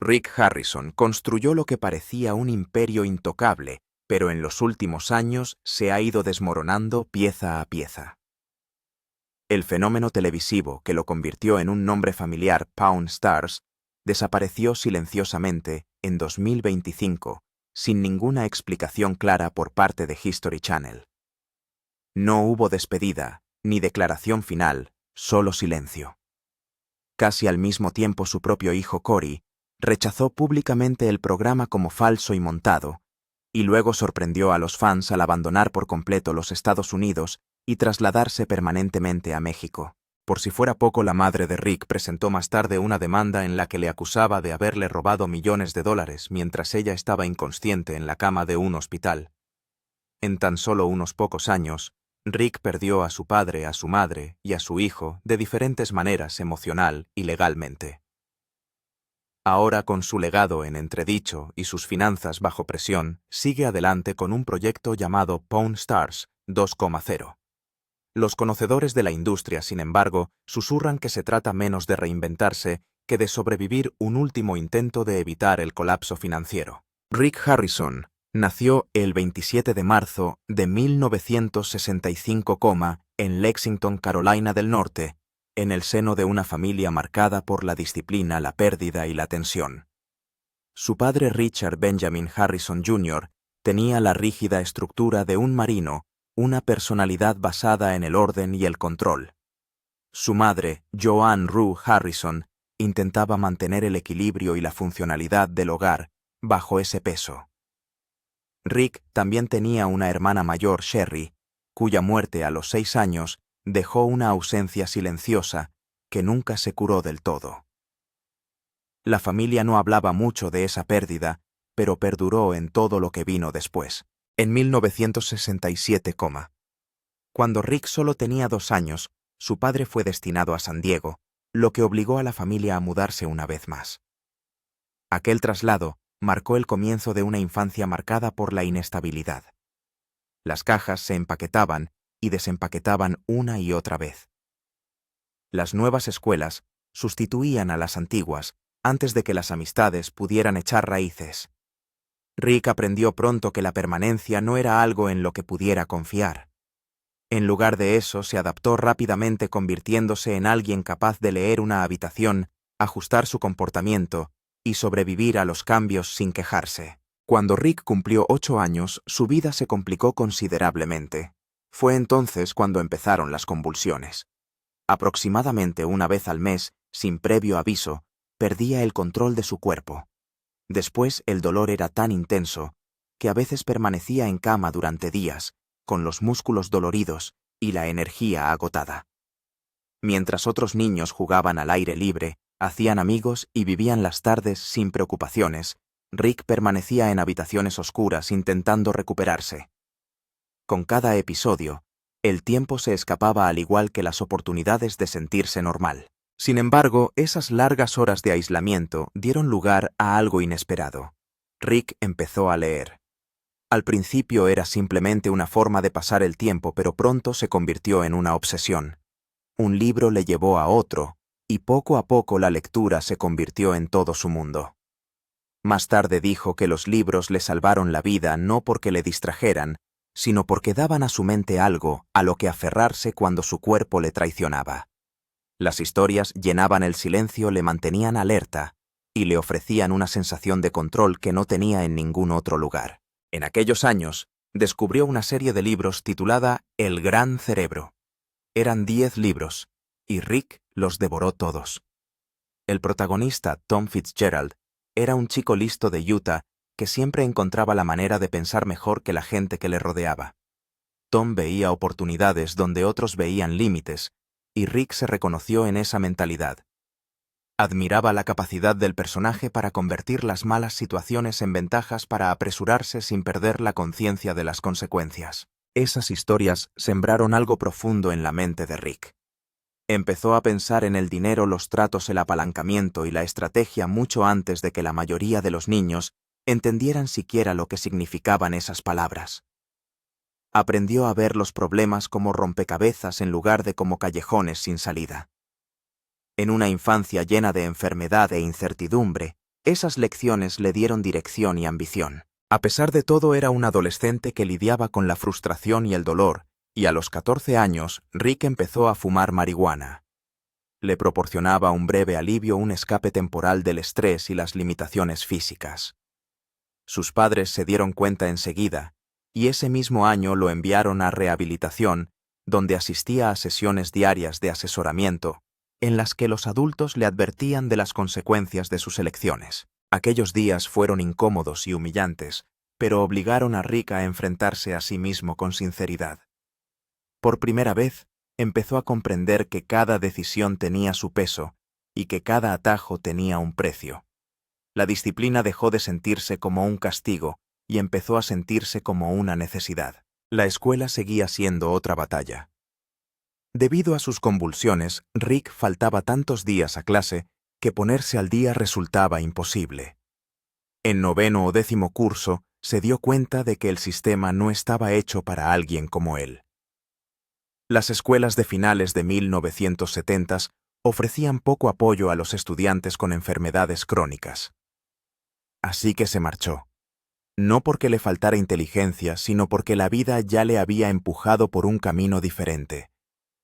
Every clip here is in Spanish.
Rick Harrison construyó lo que parecía un imperio intocable, pero en los últimos años se ha ido desmoronando pieza a pieza. El fenómeno televisivo que lo convirtió en un nombre familiar, Pawn Stars, desapareció silenciosamente en 2025, sin ninguna explicación clara por parte de History Channel. No hubo despedida, ni declaración final, solo silencio. Casi al mismo tiempo su propio hijo Cory rechazó públicamente el programa como falso y montado, y luego sorprendió a los fans al abandonar por completo los Estados Unidos y trasladarse permanentemente a México. Por si fuera poco, la madre de Rick presentó más tarde una demanda en la que le acusaba de haberle robado millones de dólares mientras ella estaba inconsciente en la cama de un hospital. En tan solo unos pocos años, Rick perdió a su padre, a su madre y a su hijo de diferentes maneras emocional y legalmente. Ahora, con su legado en entredicho y sus finanzas bajo presión, sigue adelante con un proyecto llamado Pawn Stars 2.0. Los conocedores de la industria, sin embargo, susurran que se trata menos de reinventarse que de sobrevivir un último intento de evitar el colapso financiero. Rick Harrison nació el 27 de marzo de 1965, en Lexington, Carolina del Norte, en el seno de una familia marcada por la disciplina, la pérdida y la tensión. Su padre, Richard Benjamin Harrison Jr., tenía la rígida estructura de un marino, una personalidad basada en el orden y el control. Su madre, Joanne Rue Harrison, intentaba mantener el equilibrio y la funcionalidad del hogar bajo ese peso. Rick también tenía una hermana mayor, Sherry, cuya muerte a los 6 años dejó una ausencia silenciosa que nunca se curó del todo. La familia no hablaba mucho de esa pérdida, pero perduró en todo lo que vino después. En 1967, cuando Rick solo tenía 2 años, su padre fue destinado a San Diego, lo que obligó a la familia a mudarse una vez más. Aquel traslado marcó el comienzo de una infancia marcada por la inestabilidad. Las cajas se empaquetaban y desempaquetaban una y otra vez. Las nuevas escuelas sustituían a las antiguas antes de que las amistades pudieran echar raíces. Rick aprendió pronto que la permanencia no era algo en lo que pudiera confiar. En lugar de eso, se adaptó rápidamente, convirtiéndose en alguien capaz de leer una habitación, ajustar su comportamiento y sobrevivir a los cambios sin quejarse. Cuando Rick cumplió 8 años, su vida se complicó considerablemente. Fue entonces cuando empezaron las convulsiones. Aproximadamente una vez al mes, sin previo aviso, perdía el control de su cuerpo. Después el dolor era tan intenso que a veces permanecía en cama durante días, con los músculos doloridos y la energía agotada. Mientras otros niños jugaban al aire libre, hacían amigos y vivían las tardes sin preocupaciones, Rick permanecía en habitaciones oscuras intentando recuperarse. Con cada episodio, el tiempo se escapaba al igual que las oportunidades de sentirse normal. Sin embargo, esas largas horas de aislamiento dieron lugar a algo inesperado. Rick empezó a leer. Al principio era simplemente una forma de pasar el tiempo, pero pronto se convirtió en una obsesión. Un libro le llevó a otro, y poco a poco la lectura se convirtió en todo su mundo. Más tarde dijo que los libros le salvaron la vida no porque le distrajeran, sino porque daban a su mente algo a lo que aferrarse cuando su cuerpo le traicionaba. Las historias llenaban el silencio, le mantenían alerta y le ofrecían una sensación de control que no tenía en ningún otro lugar. En aquellos años, descubrió una serie de libros titulada El Gran Cerebro. Eran 10 libros, y Rick los devoró todos. El protagonista, Tom Fitzgerald, era un chico listo de Utah que siempre encontraba la manera de pensar mejor que la gente que le rodeaba. Tom veía oportunidades donde otros veían límites, y Rick se reconoció en esa mentalidad. Admiraba la capacidad del personaje para convertir las malas situaciones en ventajas para apresurarse sin perder la conciencia de las consecuencias. Esas historias sembraron algo profundo en la mente de Rick. Empezó a pensar en el dinero, los tratos, el apalancamiento y la estrategia mucho antes de que la mayoría de los niños entendieran siquiera lo que significaban esas palabras. Aprendió a ver los problemas como rompecabezas en lugar de como callejones sin salida. En una infancia llena de enfermedad e incertidumbre, Esas lecciones le dieron dirección y ambición. A pesar de todo, era un adolescente que lidiaba con la frustración y el dolor, y a los 14 años, Rick empezó a fumar marihuana. Le proporcionaba un breve alivio, un escape temporal del estrés y las limitaciones físicas. Sus padres se dieron cuenta enseguida, y ese mismo año lo enviaron a rehabilitación, donde asistía a sesiones diarias de asesoramiento, en las que los adultos le advertían de las consecuencias de sus elecciones. Aquellos días fueron incómodos y humillantes, pero obligaron a Rick a enfrentarse a sí mismo con sinceridad. Por primera vez, empezó a comprender que cada decisión tenía su peso y que cada atajo tenía un precio. La disciplina dejó de sentirse como un castigo y empezó a sentirse como una necesidad. La escuela seguía siendo otra batalla. Debido a sus convulsiones, Rick faltaba tantos días a clase que ponerse al día resultaba imposible. En 9º o 10º curso, se dio cuenta de que el sistema no estaba hecho para alguien como él. Las escuelas de finales de 1970 ofrecían poco apoyo a los estudiantes con enfermedades crónicas. Así que se marchó. No porque le faltara inteligencia, sino porque la vida ya le había empujado por un camino diferente.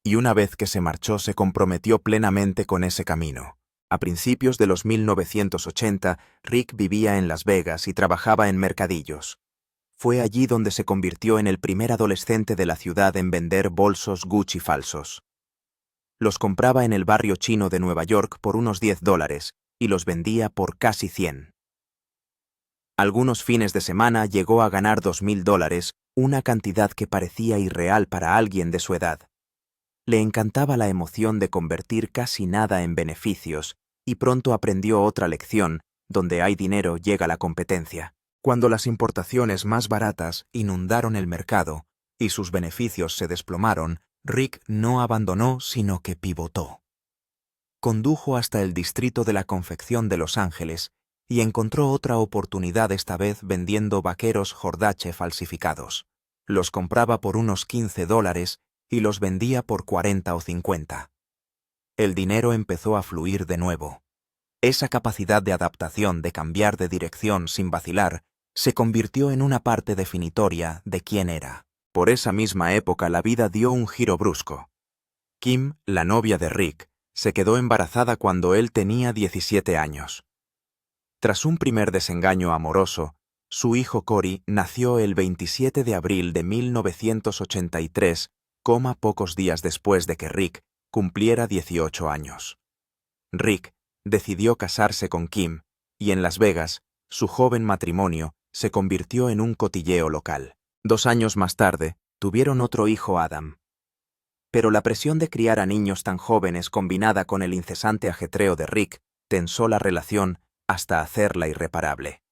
Y una vez que se marchó, se comprometió plenamente con ese camino. A principios de los 1980, Rick vivía en Las Vegas y trabajaba en mercadillos. Fue allí donde se convirtió en el primer adolescente de la ciudad en vender bolsos Gucci falsos. Los compraba en el barrio chino de Nueva York por unos $10 y los vendía por casi 100. Algunos fines de semana llegó a ganar $2,000, una cantidad que parecía irreal para alguien de su edad. Le encantaba la emoción de convertir casi nada en beneficios, y pronto aprendió otra lección: donde hay dinero llega la competencia. Cuando las importaciones más baratas inundaron el mercado y sus beneficios se desplomaron, Rick no abandonó, sino que pivotó. Condujo hasta el distrito de la confección de Los Ángeles y encontró otra oportunidad, esta vez vendiendo vaqueros Jordache falsificados. Los compraba por unos $15 y los vendía por 40 o 50. El dinero empezó a fluir de nuevo. Esa capacidad de adaptación, de cambiar de dirección sin vacilar, se convirtió en una parte definitoria de quién era. Por esa misma época la vida dio un giro brusco. Kim, la novia de Rick, se quedó embarazada cuando él tenía 17 años. Tras un primer desengaño amoroso, su hijo Cory nació el 27 de abril de 1983, pocos días después de que Rick cumpliera 18 años. Rick decidió casarse con Kim, y en Las Vegas, su joven matrimonio se convirtió en un cotilleo local. 2 años más tarde, tuvieron otro hijo, Adam. Pero la presión de criar a niños tan jóvenes, combinada con el incesante ajetreo de Rick, tensó la relación hasta hacerla irreparable.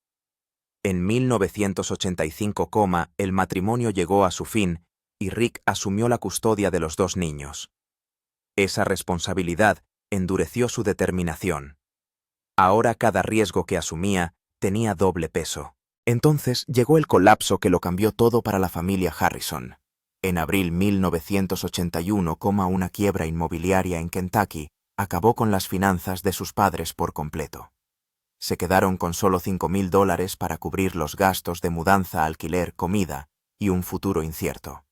En 1985, el matrimonio llegó a su fin y Rick asumió la custodia de los 2 niños. Esa responsabilidad endureció su determinación. Ahora cada riesgo que asumía tenía doble peso. Entonces llegó el colapso que lo cambió todo para la familia Harrison. En abril 1981, una quiebra inmobiliaria en Kentucky acabó con las finanzas de sus padres por completo. Se quedaron con solo $5,000 para cubrir los gastos de mudanza, alquiler, comida y un futuro incierto.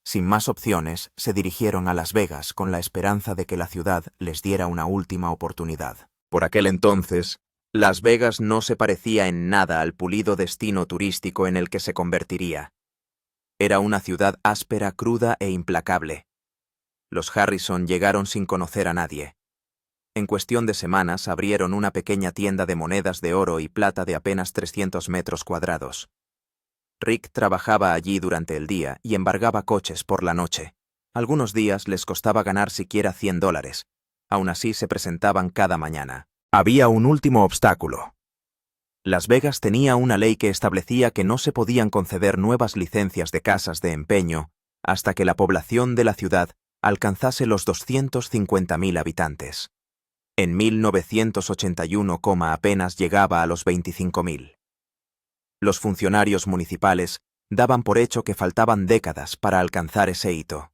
Sin más opciones, se dirigieron a Las Vegas con la esperanza de que la ciudad les diera una última oportunidad. Por aquel entonces, Las Vegas no se parecía en nada al pulido destino turístico en el que se convertiría. Era una ciudad áspera, cruda e implacable. Los Harrison llegaron sin conocer a nadie. En cuestión de semanas abrieron una pequeña tienda de monedas de oro y plata de apenas 300 metros cuadrados. Rick trabajaba allí durante el día y embargaba coches por la noche. Algunos días les costaba ganar siquiera $100. Aún así se presentaban cada mañana. Había un último obstáculo. Las Vegas tenía una ley que establecía que no se podían conceder nuevas licencias de casas de empeño hasta que la población de la ciudad alcanzase los 250,000 habitantes. En 1981, apenas llegaba a los 25,000. Los funcionarios municipales daban por hecho que faltaban décadas para alcanzar ese hito.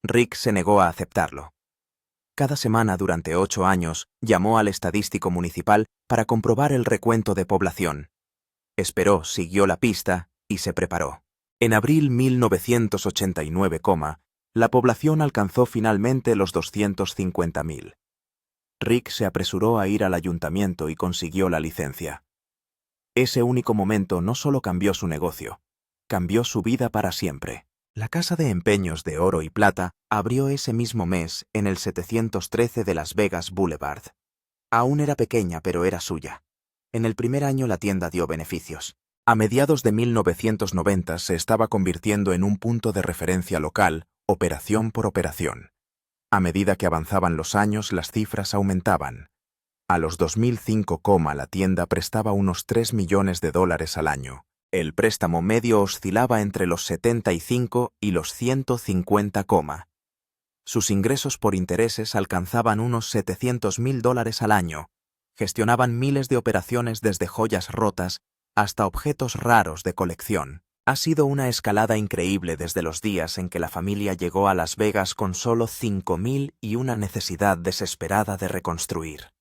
Rick se negó a aceptarlo. Cada semana durante 8 años llamó al estadístico municipal para comprobar el recuento de población. Esperó, siguió la pista y se preparó. En abril 1989, la población alcanzó finalmente los 250.000. Rick se apresuró a ir al ayuntamiento y consiguió la licencia. Ese único momento no solo cambió su negocio, cambió su vida para siempre. La casa de empeños de oro y plata abrió ese mismo mes en el 713 de Las Vegas Boulevard. Aún era pequeña, pero era suya. En el primer año la tienda dio beneficios. A mediados de 1990 se estaba convirtiendo en un punto de referencia local, operación por operación. A medida que avanzaban los años, las cifras aumentaban. A los 2005, la tienda prestaba unos $3 millones al año. El préstamo medio oscilaba entre los 75 y los 150, Sus ingresos por intereses alcanzaban unos $700.000 al año. Gestionaban miles de operaciones desde joyas rotas hasta objetos raros de colección. Ha sido una escalada increíble desde los días en que la familia llegó a Las Vegas con solo $5,000 y una necesidad desesperada de reconstruir.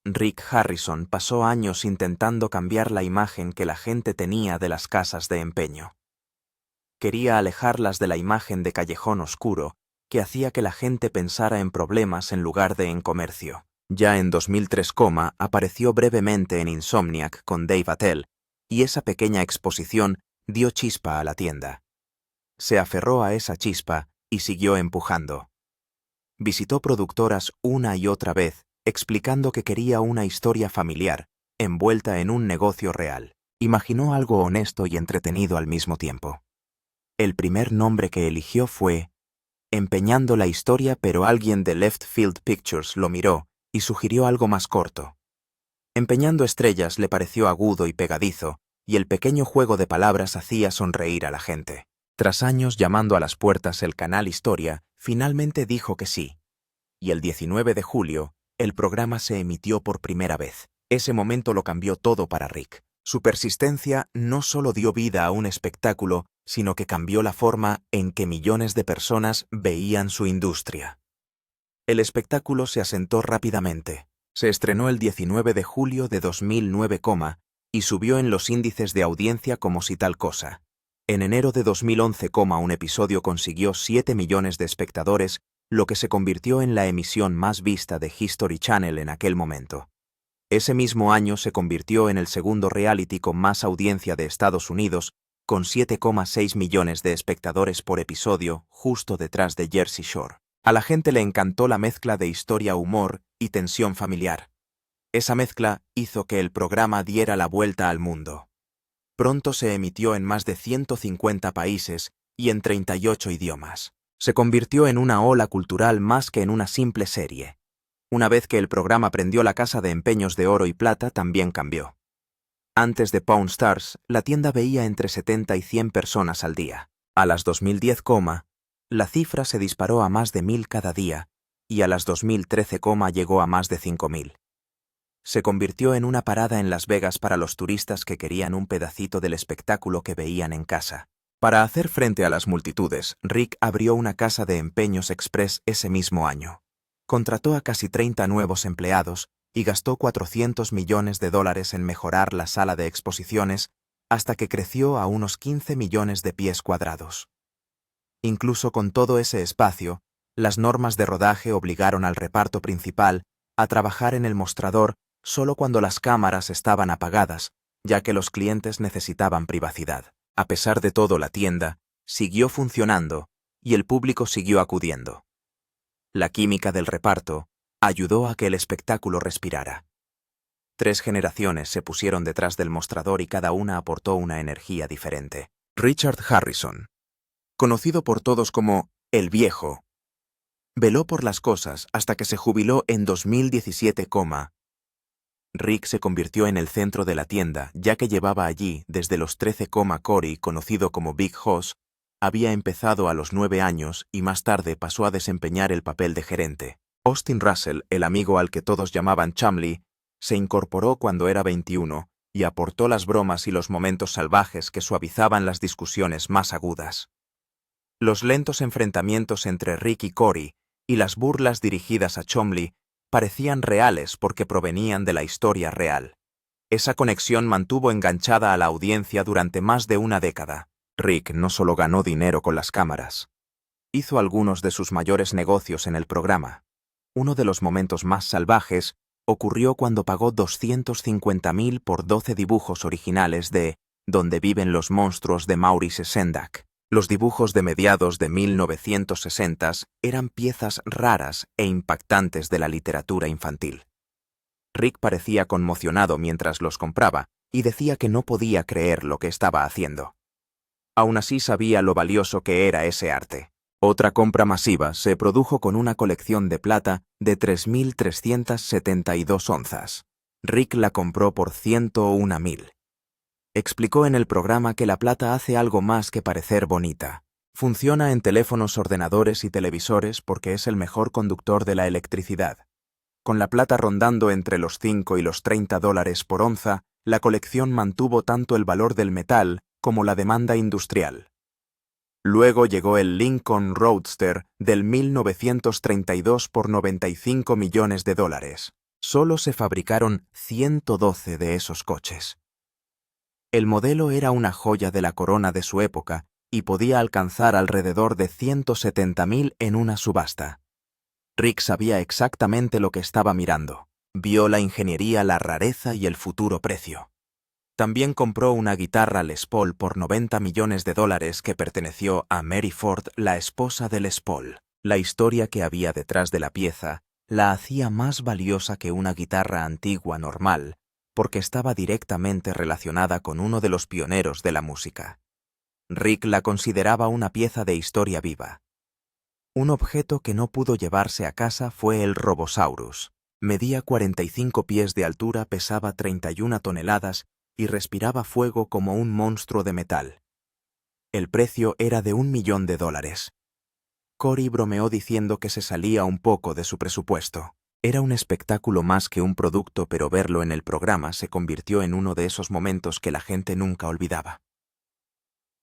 Rick Harrison pasó años intentando cambiar la imagen que la gente tenía de las casas de empeño. Quería alejarlas de la imagen de callejón oscuro que hacía que la gente pensara en problemas en lugar de en comercio. Ya en 2003, apareció brevemente en Insomniac con Dave Attell, y esa pequeña exposición dio chispa a la tienda. Se aferró a esa chispa y siguió empujando. Visitó productoras una y otra vez, explicando que quería una historia familiar, envuelta en un negocio real. Imaginó algo honesto y entretenido al mismo tiempo. El primer nombre que eligió fue Empeñando la historia, pero alguien de Left Field Pictures lo miró y sugirió algo más corto. Empeñando estrellas le pareció agudo y pegadizo, y el pequeño juego de palabras hacía sonreír a la gente. Tras años llamando a las puertas el canal Historia, finalmente dijo que sí. Y el 19 de julio, el programa se emitió por primera vez. Ese momento lo cambió todo para Rick. Su persistencia no solo dio vida a un espectáculo, sino que cambió la forma en que millones de personas veían su industria. El espectáculo se asentó rápidamente. Se estrenó el 19 de julio de 2009, y subió en los índices de audiencia como si tal cosa. En enero de 2011, un episodio consiguió 7 millones de espectadores, lo que se convirtió en la emisión más vista de History Channel en aquel momento. Ese mismo año se convirtió en el segundo reality con más audiencia de Estados Unidos, con 7,6 millones de espectadores por episodio, justo detrás de Jersey Shore. A la gente le encantó la mezcla de historia, humor y tensión familiar. Esa mezcla hizo que el programa diera la vuelta al mundo. Pronto se emitió en más de 150 países y en 38 idiomas. Se convirtió en una ola cultural más que en una simple serie. Una vez que el programa prendió, la casa de empeños de oro y plata también cambió. Antes de Pawn Stars, la tienda veía entre 70 y 100 personas al día. A las 2010, la cifra se disparó a más de 1.000 cada día, y a las 2013, llegó a más de 5.000. Se convirtió en una parada en Las Vegas para los turistas que querían un pedacito del espectáculo que veían en casa. Para hacer frente a las multitudes, Rick abrió una casa de empeños express ese mismo año. Contrató a casi 30 nuevos empleados y gastó $400 millones en mejorar la sala de exposiciones hasta que creció a unos 15 millones de pies cuadrados. Incluso con todo ese espacio, las normas de rodaje obligaron al reparto principal a trabajar en el mostrador solo cuando las cámaras estaban apagadas, ya que los clientes necesitaban privacidad. A pesar de todo, la tienda siguió funcionando y el público siguió acudiendo. La química del reparto ayudó a que el espectáculo respirara. 3 generaciones se pusieron detrás del mostrador y cada una aportó una energía diferente. Richard Harrison, conocido por todos como El Viejo, veló por las cosas hasta que se jubiló en 2017, Rick se convirtió en el centro de la tienda, ya que llevaba allí desde los 13, Corey, conocido como Big Hoss, había empezado a los 9 años y más tarde pasó a desempeñar el papel de gerente. Austin Russell, el amigo al que todos llamaban Chumley, se incorporó cuando era 21 y aportó las bromas y los momentos salvajes que suavizaban las discusiones más agudas. Los lentos enfrentamientos entre Rick y Corey y las burlas dirigidas a Chumley parecían reales porque provenían de la historia real. Esa conexión mantuvo enganchada a la audiencia durante más de una década. Rick no solo ganó dinero con las cámaras, hizo algunos de sus mayores negocios en el programa. Uno de los momentos más salvajes ocurrió cuando pagó $250,000 por 12 dibujos originales de Donde viven los monstruos de Maurice Sendak. Los dibujos de mediados de 1960 eran piezas raras e impactantes de la literatura infantil. Rick parecía conmocionado mientras los compraba y decía que no podía creer lo que estaba haciendo. Aún así sabía lo valioso que era ese arte. Otra compra masiva se produjo con una colección de plata de 3.372 onzas. Rick la compró por 101,000. Explicó en el programa que la plata hace algo más que parecer bonita. Funciona en teléfonos, ordenadores y televisores porque es el mejor conductor de la electricidad. Con la plata rondando entre los 5 y los $30 por onza, la colección mantuvo tanto el valor del metal como la demanda industrial. Luego llegó el Lincoln Roadster del 1932 por $95 millones. Solo se fabricaron 112 de esos coches. El modelo era una joya de la corona de su época y podía alcanzar alrededor de 170,000 en una subasta. Rick sabía exactamente lo que estaba mirando. Vio la ingeniería, la rareza y el futuro precio. También compró una guitarra Les Paul por $90 millones que perteneció a Mary Ford, la esposa de Les Paul. La historia que había detrás de la pieza la hacía más valiosa que una guitarra antigua normal, porque estaba directamente relacionada con uno de los pioneros de la música. Rick la consideraba una pieza de historia viva. Un objeto que no pudo llevarse a casa fue el Robosaurus. Medía 45 pies de altura, pesaba 31 toneladas y respiraba fuego como un monstruo de metal. El precio era de $1 millón. Cory bromeó diciendo que se salía un poco de su presupuesto. Era un espectáculo más que un producto, pero verlo en el programa se convirtió en uno de esos momentos que la gente nunca olvidaba.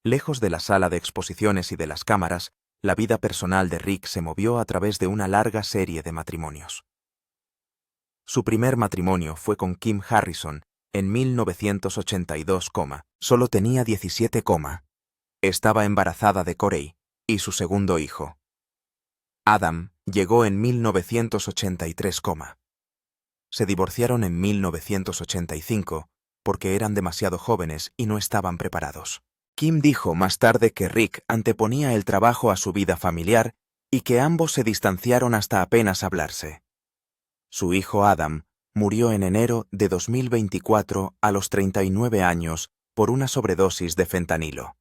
Lejos de la sala de exposiciones y de las cámaras, la vida personal de Rick se movió a través de una larga serie de matrimonios. Su primer matrimonio fue con Kim Harrison en 1982, solo tenía 17, estaba embarazada de Corey y su segundo hijo. Adam llegó en 1983, se divorciaron en 1985 porque eran demasiado jóvenes y no estaban preparados. Kim dijo más tarde que Rick anteponía el trabajo a su vida familiar y que ambos se distanciaron hasta apenas hablarse. Su hijo Adam murió en enero de 2024 a los 39 años por una sobredosis de fentanilo.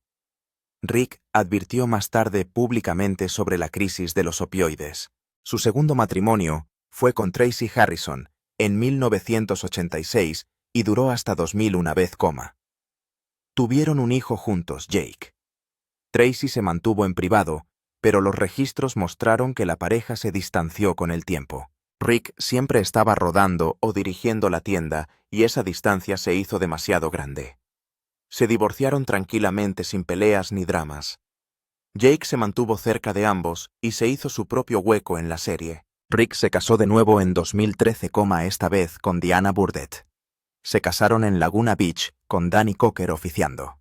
Rick advirtió más tarde públicamente sobre la crisis de los opioides. Su segundo matrimonio fue con Tracy Harrison en 1986 y duró hasta 2001 vez, Tuvieron un hijo juntos, Jake. Tracy se mantuvo en privado, pero los registros mostraron que la pareja se distanció con el tiempo. Rick siempre estaba rodando o dirigiendo la tienda y esa distancia se hizo demasiado grande. Se divorciaron tranquilamente sin peleas ni dramas. Jake se mantuvo cerca de ambos y se hizo su propio hueco en la serie. Rick se casó de nuevo en 2013, esta vez con Diana Burdett. Se casaron en Laguna Beach con Danny Cocker oficiando.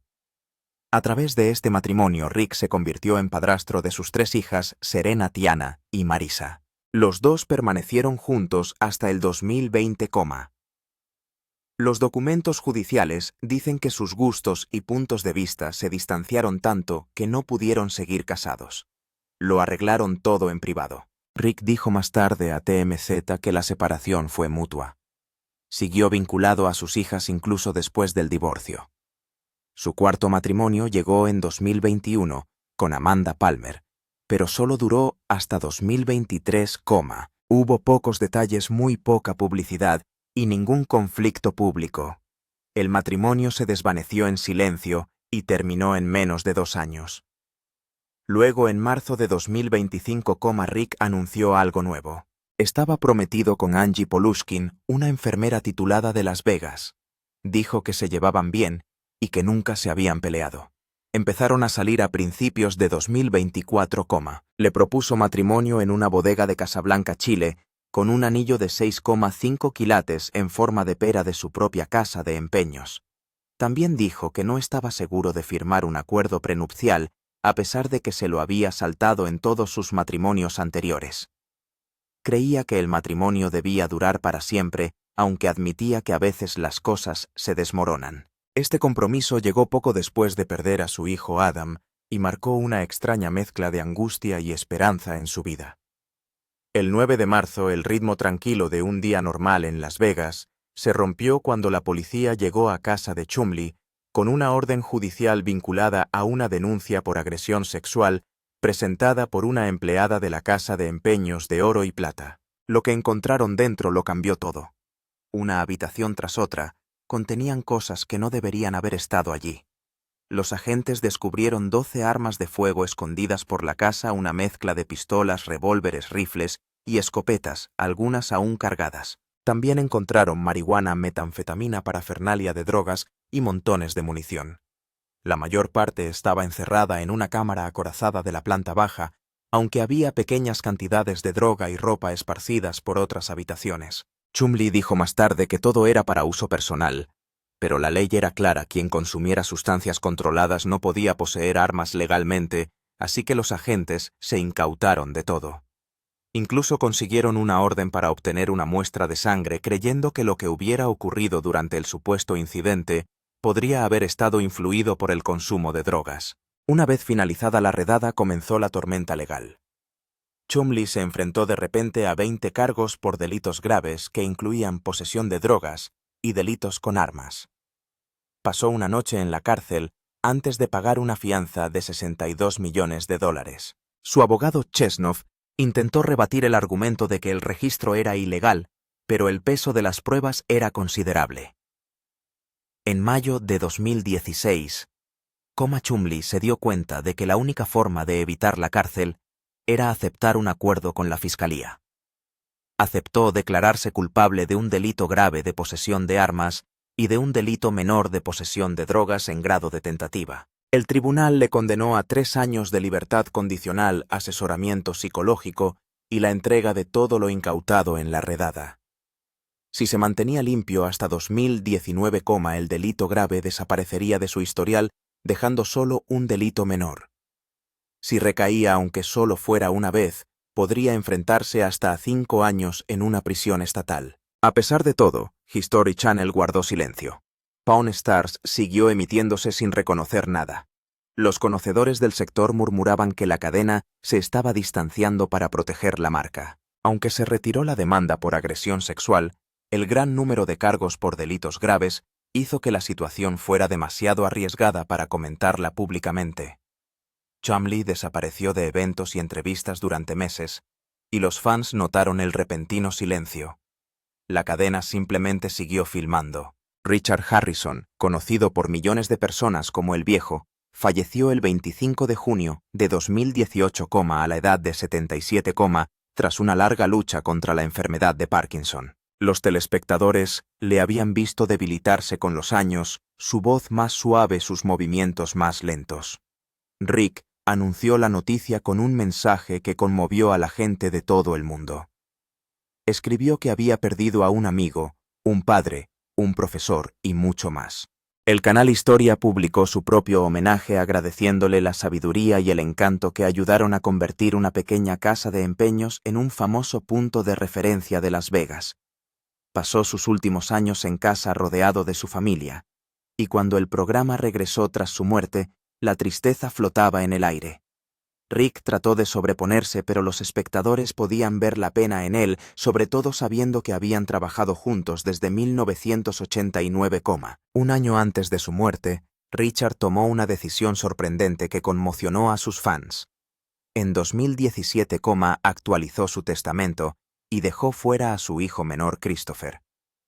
A través de este matrimonio, Rick se convirtió en padrastro de sus 3 hijas, Serena, Tiana y Marisa. Los dos permanecieron juntos hasta el 2020, Los documentos judiciales dicen que sus gustos y puntos de vista se distanciaron tanto que no pudieron seguir casados. Lo arreglaron todo en privado. Rick dijo más tarde a TMZ que la separación fue mutua. Siguió vinculado a sus hijas incluso después del divorcio. Su cuarto matrimonio llegó en 2021 con Amanda Palmer, pero solo duró hasta 2023, Hubo pocos detalles, muy poca publicidad y ningún conflicto público. El matrimonio se desvaneció en silencio y terminó en menos de 2 años. Luego, en marzo de 2025, Rick anunció algo nuevo. Estaba prometido con Angie Polushkin, una enfermera titulada de Las Vegas. Dijo que se llevaban bien y que nunca se habían peleado. empezaron a salir a principios de 2024, le propuso matrimonio en una bodega de Casablanca, Chile, con un anillo de 6,5 quilates en forma de pera de su propia casa de empeños. También dijo que no estaba seguro de firmar un acuerdo prenupcial, a pesar de que se lo había saltado en todos sus matrimonios anteriores. Creía que el matrimonio debía durar para siempre, aunque admitía que a veces las cosas se desmoronan. Este compromiso llegó poco después de perder a su hijo Adam y marcó una extraña mezcla de angustia y esperanza en su vida. El 9 de marzo, el ritmo tranquilo de un día normal en Las Vegas se rompió cuando la policía llegó a casa de Chumlee con una orden judicial vinculada a una denuncia por agresión sexual presentada por una empleada de la casa de empeños de oro y plata. Lo que encontraron dentro lo cambió todo. Una habitación tras otra contenían cosas que no deberían haber estado allí. Los agentes descubrieron 12 armas de fuego escondidas por la casa, una mezcla de pistolas, revólveres, rifles y escopetas, algunas aún cargadas. También encontraron marihuana, metanfetamina, parafernalia de drogas y montones de munición. La mayor parte estaba encerrada en una cámara acorazada de la planta baja, aunque había pequeñas cantidades de droga y ropa esparcidas por otras habitaciones. Chumlee dijo más tarde que todo era para uso personal, pero la ley era clara: quien consumiera sustancias controladas no podía poseer armas legalmente, así que los agentes se incautaron de todo. Incluso consiguieron una orden para obtener una muestra de sangre, creyendo que lo que hubiera ocurrido durante el supuesto incidente podría haber estado influido por el consumo de drogas. Una vez finalizada la redada, comenzó la tormenta legal. Chumlee se enfrentó de repente a 20 cargos por delitos graves que incluían posesión de drogas y delitos con armas. Pasó una noche en la cárcel antes de pagar una fianza de $62 millones. Su abogado Chesnov intentó rebatir el argumento de que el registro era ilegal, pero el peso de las pruebas era considerable. En mayo de 2016, Chumlee se dio cuenta de que la única forma de evitar la cárcel era aceptar un acuerdo con la fiscalía. Aceptó declararse culpable de un delito grave de posesión de armas y de un delito menor de posesión de drogas en grado de tentativa. El tribunal le condenó a 3 años de libertad condicional, asesoramiento psicológico y la entrega de todo lo incautado en la redada. Si se mantenía limpio hasta 2019, el delito grave desaparecería de su historial, dejando solo un delito menor. Si recaía, aunque solo fuera una vez, podría enfrentarse hasta a 5 años en una prisión estatal. A pesar de todo, History Channel guardó silencio. Pawn Stars siguió emitiéndose sin reconocer nada. Los conocedores del sector murmuraban que la cadena se estaba distanciando para proteger la marca. Aunque se retiró la demanda por agresión sexual, el gran número de cargos por delitos graves hizo que la situación fuera demasiado arriesgada para comentarla públicamente. Chumlee desapareció de eventos y entrevistas durante meses, y los fans notaron el repentino silencio. La cadena simplemente siguió filmando. Richard Harrison, conocido por millones de personas como El Viejo, falleció el 25 de junio de 2018, a la edad de 77, tras una larga lucha contra la enfermedad de Parkinson. Los telespectadores le habían visto debilitarse con los años, su voz más suave, sus movimientos más lentos. Rick anunció la noticia con un mensaje que conmovió a la gente de todo el mundo. Escribió que había perdido a un amigo, un padre, un profesor y mucho más. El canal Historia publicó su propio homenaje agradeciéndole la sabiduría y el encanto que ayudaron a convertir una pequeña casa de empeños en un famoso punto de referencia de Las Vegas. Pasó sus últimos años en casa rodeado de su familia, y cuando el programa regresó tras su muerte, la tristeza flotaba en el aire. Rick trató de sobreponerse, pero los espectadores podían ver la pena en él, sobre todo sabiendo que habían trabajado juntos desde 1989. Un año antes de su muerte, Richard tomó una decisión sorprendente que conmocionó a sus fans. En 2017, actualizó su testamento y dejó fuera a su hijo menor Christopher.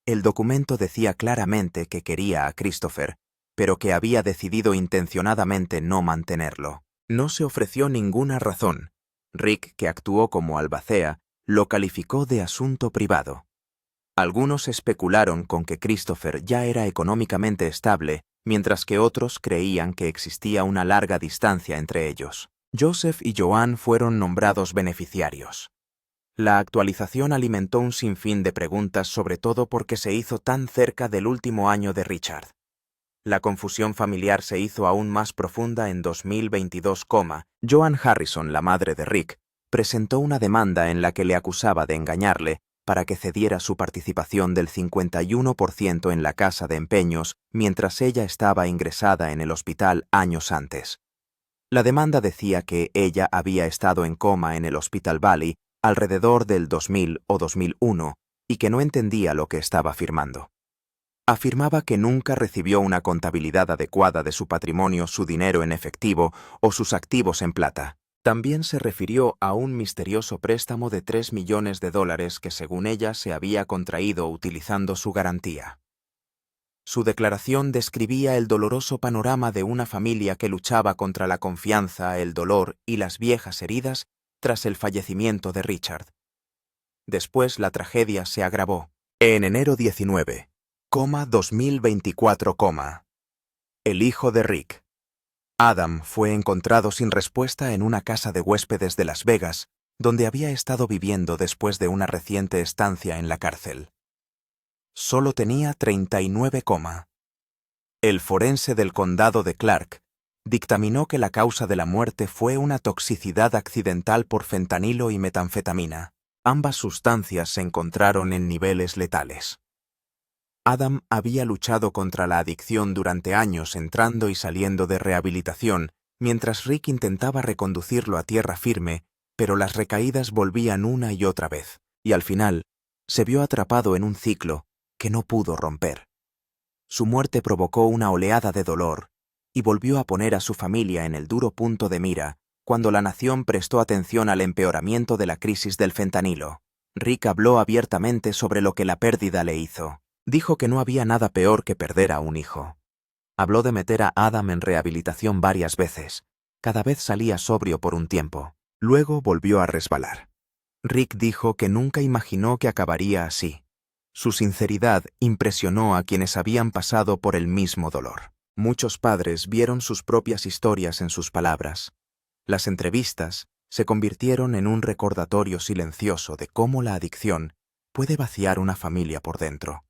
El documento decía claramente que quería a Christopher, pero que había decidido intencionadamente no mantenerlo. No se ofreció ninguna razón. Rick, que actuó como albacea, lo calificó de asunto privado. Algunos especularon con que Christopher ya era económicamente estable mientras que otros creían que existía una larga distancia entre ellos. Joseph y Joan fueron nombrados beneficiarios. La actualización alimentó un sinfín de preguntas, sobre todo porque se hizo tan cerca del último año de Richard. La confusión familiar se hizo aún más profunda en 2022. Joan Harrison, la madre de Rick, presentó una demanda en la que le acusaba de engañarle para que cediera su participación del 51% en la casa de empeños mientras ella estaba ingresada en el hospital años antes. La demanda decía que ella había estado en coma en el Hospital Valley alrededor del 2000 o 2001 y que no entendía lo que estaba firmando. Afirmaba que nunca recibió una contabilidad adecuada de su patrimonio, su dinero en efectivo o sus activos en plata. También se refirió a un misterioso préstamo de $3 millones que según ella se había contraído utilizando su garantía. Su declaración describía el doloroso panorama de una familia que luchaba contra la confianza, el dolor y las viejas heridas tras el fallecimiento de Richard. Después la tragedia se agravó. En enero 19, 2024, el hijo de Rick, Adam, fue encontrado sin respuesta en una casa de huéspedes de Las Vegas, donde había estado viviendo después de una reciente estancia en la cárcel. Solo tenía 39. El forense del condado de Clark dictaminó que la causa de la muerte fue una toxicidad accidental por fentanilo y metanfetamina. Ambas sustancias se encontraron en niveles letales. Adam había luchado contra la adicción durante años entrando y saliendo de rehabilitación, mientras Rick intentaba reconducirlo a tierra firme, pero las recaídas volvían una y otra vez, y al final se vio atrapado en un ciclo que no pudo romper. Su muerte provocó una oleada de dolor y volvió a poner a su familia en el duro punto de mira cuando la nación prestó atención al empeoramiento de la crisis del fentanilo. Rick habló abiertamente sobre lo que la pérdida le hizo. Dijo que no había nada peor que perder a un hijo. Habló de meter a Adam en rehabilitación varias veces. Cada vez salía sobrio por un tiempo. Luego volvió a resbalar. Rick dijo que nunca imaginó que acabaría así. Su sinceridad impresionó a quienes habían pasado por el mismo dolor. Muchos padres vieron sus propias historias en sus palabras. Las entrevistas se convirtieron en un recordatorio silencioso de cómo la adicción puede vaciar una familia por dentro.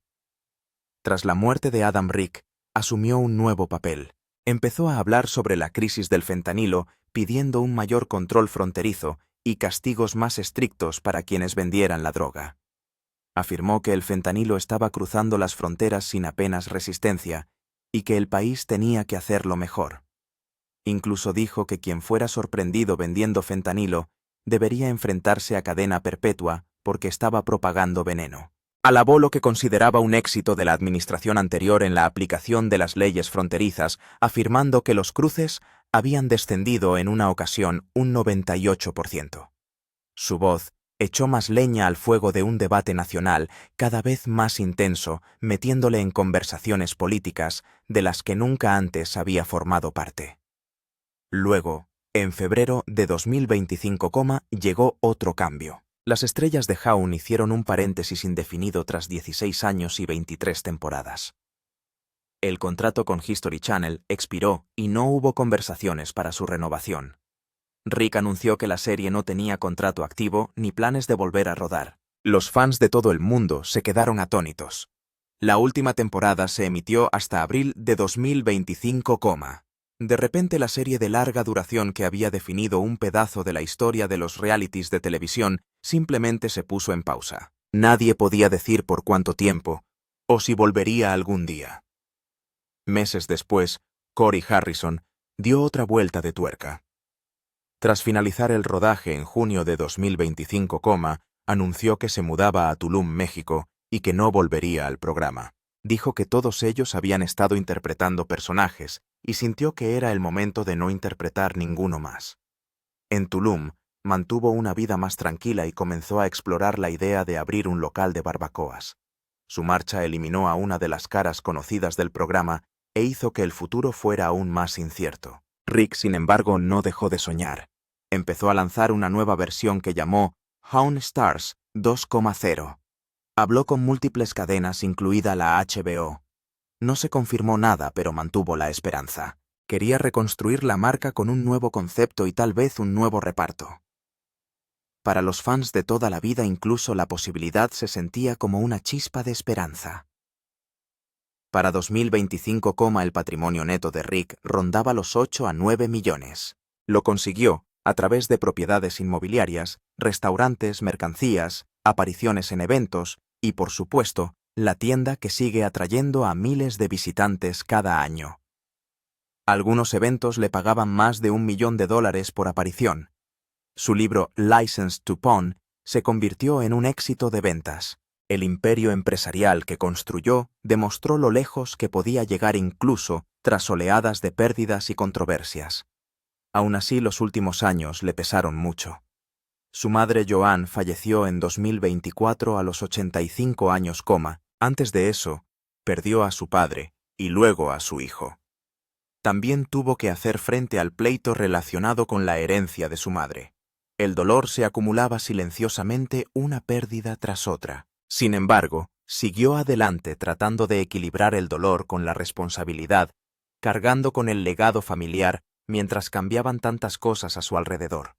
Tras la muerte de Adam, Rick asumió un nuevo papel. Empezó a hablar sobre la crisis del fentanilo, pidiendo un mayor control fronterizo y castigos más estrictos para quienes vendieran la droga. Afirmó que el fentanilo estaba cruzando las fronteras sin apenas resistencia y que el país tenía que hacerlo mejor. Incluso dijo que quien fuera sorprendido vendiendo fentanilo debería enfrentarse a cadena perpetua porque estaba propagando veneno. Alabó lo que consideraba un éxito de la administración anterior en la aplicación de las leyes fronterizas, afirmando que los cruces habían descendido en una ocasión un 98%. Su voz echó más leña al fuego de un debate nacional cada vez más intenso, metiéndole en conversaciones políticas de las que nunca antes había formado parte. Luego, en febrero de 2025, llegó otro cambio. Las estrellas de Hawn hicieron un paréntesis indefinido tras 16 años y 23 temporadas. El contrato con History Channel expiró y no hubo conversaciones para su renovación. Rick anunció que la serie no tenía contrato activo ni planes de volver a rodar. Los fans de todo el mundo se quedaron atónitos. La última temporada se emitió hasta abril de 2025. De repente la serie de larga duración que había definido un pedazo de la historia de los realities de televisión simplemente se puso en pausa. Nadie podía decir por cuánto tiempo, o si volvería algún día. Meses después, Corey Harrison dio otra vuelta de tuerca. Tras finalizar el rodaje en junio de 2025, anunció que se mudaba a Tulum, México, y que no volvería al programa. Dijo que todos ellos habían estado interpretando personajes y sintió que era el momento de no interpretar ninguno más. En Tulum, mantuvo una vida más tranquila y comenzó a explorar la idea de abrir un local de barbacoas. Su marcha eliminó a una de las caras conocidas del programa e hizo que el futuro fuera aún más incierto. Rick, sin embargo, no dejó de soñar. Empezó a lanzar una nueva versión que llamó Hawn Stars 2.0. Habló con múltiples cadenas, incluida la HBO. No se confirmó nada, pero mantuvo la esperanza. Quería reconstruir la marca con un nuevo concepto y tal vez un nuevo reparto. Para los fans de toda la vida incluso la posibilidad se sentía como una chispa de esperanza. Para 2025, el patrimonio neto de Rick rondaba los 8 a 9 millones. Lo consiguió a través de propiedades inmobiliarias, restaurantes, mercancías, apariciones en eventos y, por supuesto, la tienda que sigue atrayendo a miles de visitantes cada año. Algunos eventos le pagaban más de $1 millón por aparición. Su libro License to Pawn se convirtió en un éxito de ventas. El imperio empresarial que construyó demostró lo lejos que podía llegar incluso tras oleadas de pérdidas y controversias. Aún así, los últimos años le pesaron mucho. Su madre Joan falleció en 2024 a los 85 años. Antes de eso, perdió a su padre y luego a su hijo. También tuvo que hacer frente al pleito relacionado con la herencia de su madre. El dolor se acumulaba silenciosamente una pérdida tras otra. Sin embargo, siguió adelante tratando de equilibrar el dolor con la responsabilidad, cargando con el legado familiar mientras cambiaban tantas cosas a su alrededor.